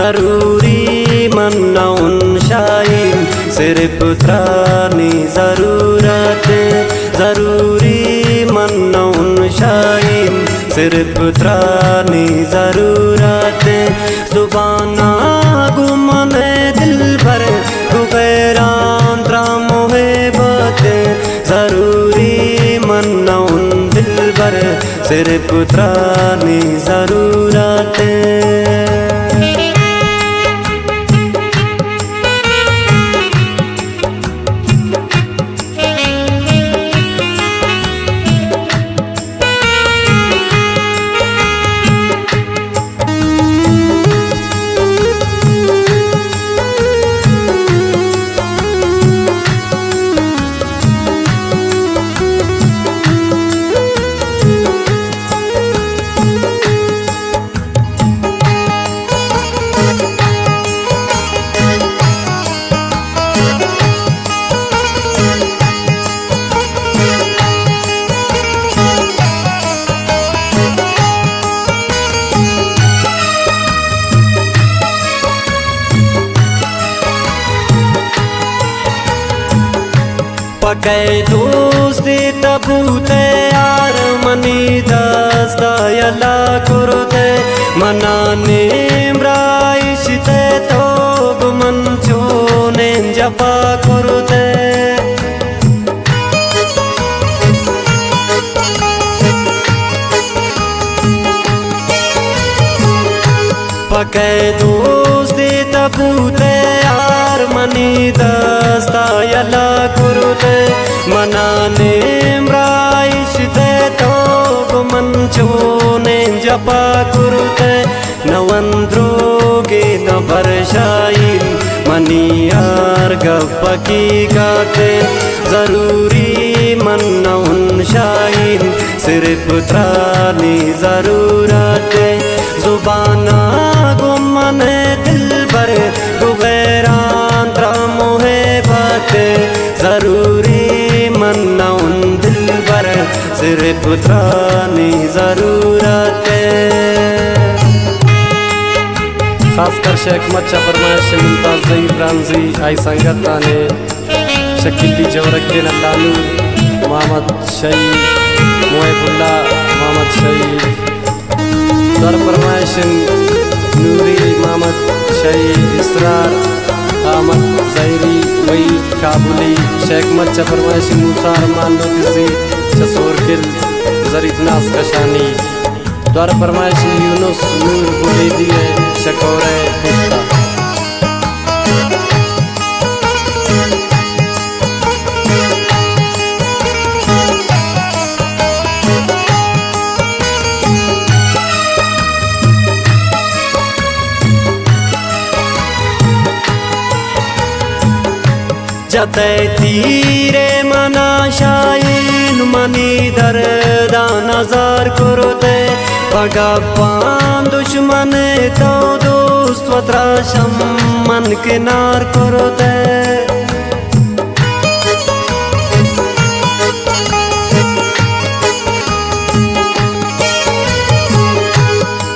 जरूरी मन्ना उन शाइन सिर्फ त्रानी ज़रूरत जरूरी मन्ना उन शाइन सिर्फ त्रानी ज़रूरत जुबाना गुमने दिल भर गुबैरान त्रा मोहब्बत जरूरी मन्ना उन दिल भर सिर्फ त्रानी ज़रूरत पकै दोस्ती तबूते यार मनी दस्ता यला कुरुते मनाने म्राइशते तो मन चोने जपा कुरुते पकै दोस्ती तबूते यार मनी दस्ता यला कुरुते मनाने म्राइशते तो मन चोने जपा कुरुते नवंद्रोगे न बरशाइन मनी यार गप्पकी गाते जरूरी मन्ना उन शाइन सिर्फ त्रानी ज़रूरत जुबाना गुमने दिल भर गुबैरान त्रा मोहब्बत जरूरी मन्ना उन दिल भर सिर्फ त्रानी ज़रूरत खासकर शेख मच्चा फरमाइश मुमताज़ ज़हीर रामजी आई संगत ताने शकीली जौरक्के नल्लालू मोहम्मद शहीद मोहबुल्ला मोहम्मद शहीद दर फरमाइश नूरी मोहम्मद शहीद इसरार अहमद ज़हीरी वही काबुली शेख मच्चा फरमाइश मूसा अरमान लोतिसी शसोरकिल ज़रीफ नास कशानी द्वार फरमाइश यूनुस नूर बुलेदी शकौरे पुस्ता जते तीरे मना शाइन मनी दर्दा नजार कुरुते पगापान दुश्मन तो दोस्त वत्राशम मन किनार कुरुते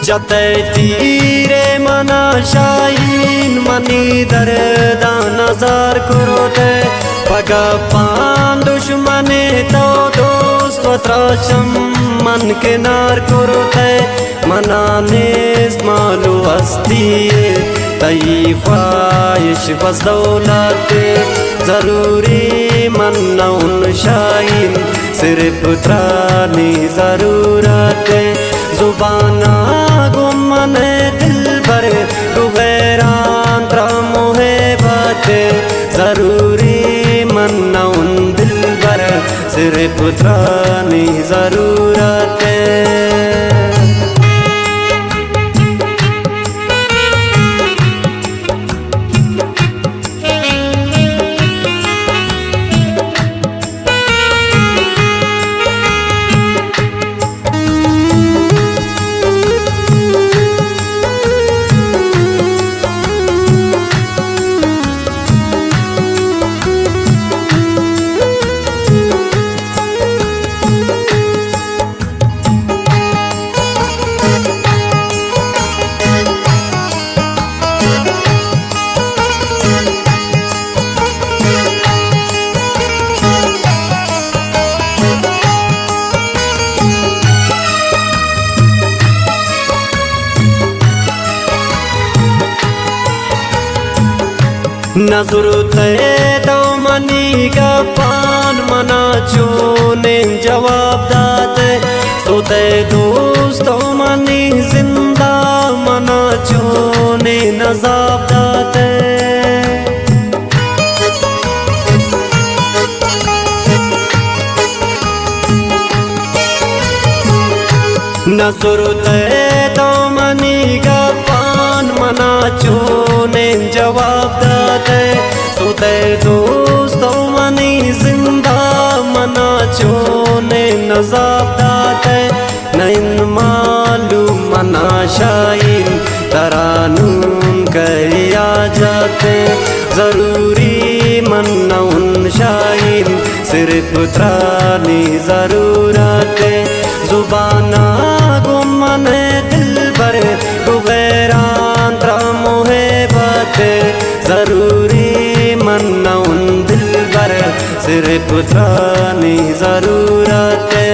जते तीरे मना शाइन मनी दर्दा नजार कुरुते पगापान दुश्मन तो दोस्त वत्राशम मन किनार कुरुते मनाने मालू हस्ती तईफाइश बस दौलत जरूरी मन्ना उन शाइन सिर्फ त्रानी ज़रूरत जुबाना गुमने दिल भर गुबैरान त्रा मोहब्बत जरूरी मन्ना उन दिल भर सिर्फ त्रानी ज़रूरत नजरुते दो मनी का पान मना चूने जवाब दाते सोते दोस्तों मनी जिंदा मना चूने नजाब दाते नजरुते दो मनी का पान मना चूने जवाब दाते सोते दोस्तों मनी जिंदा मना चूने नजाब दाते नैन मालूम मना शाइन तरानून करिया जाते जरूरी मन्ना उन शाइन सिर्फ त्रानी जरूरते जुबाना गुमने दिल भर गुगैरान त्रामोहे बाते जरूरी मन्ना उन दिल भर सिर्फ त्रानी जरूरते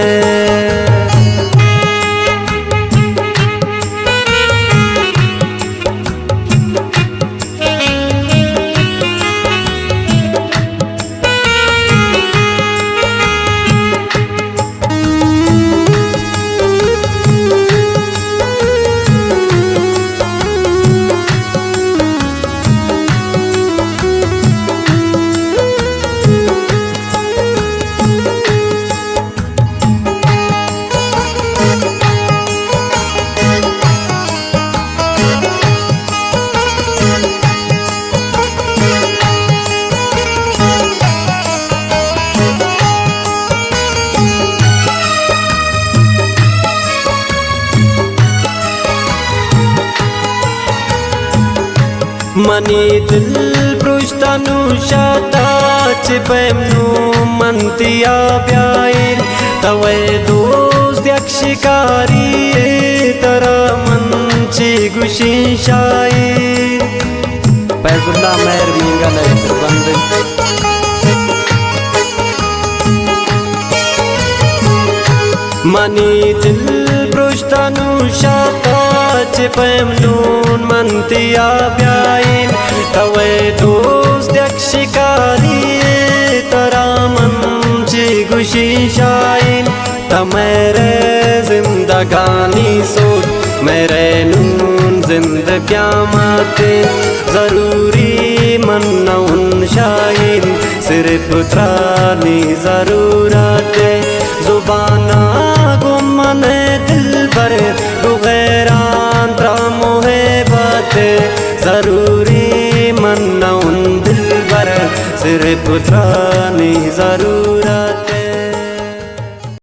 मनी दिल पृष्ठनु शाता चिपैमनु मंतिया ब्याइन तवे दोस्त यक्षिकारी तरा मंची गुशी शाइन पैजुल्ला मेहर मींगा नहीं बंद मनी दिल पृष्ठनु शाता चिपैमनु मंतिया ब्याइन तवे दोस्त यक्षिकारी तरा मंची गुशी शाइन तमेरे जिंदगानी सोच मेरे नून जिंद क़यामत जरूरी मन्ना उन शाइन सिर्फ त्रानी जरूरते जुबाना गुमने दिल भर गुगैरान त्रामोहे बाते जरूरी मन्ना उन दिल भर सिर्फ त्रानी जरूर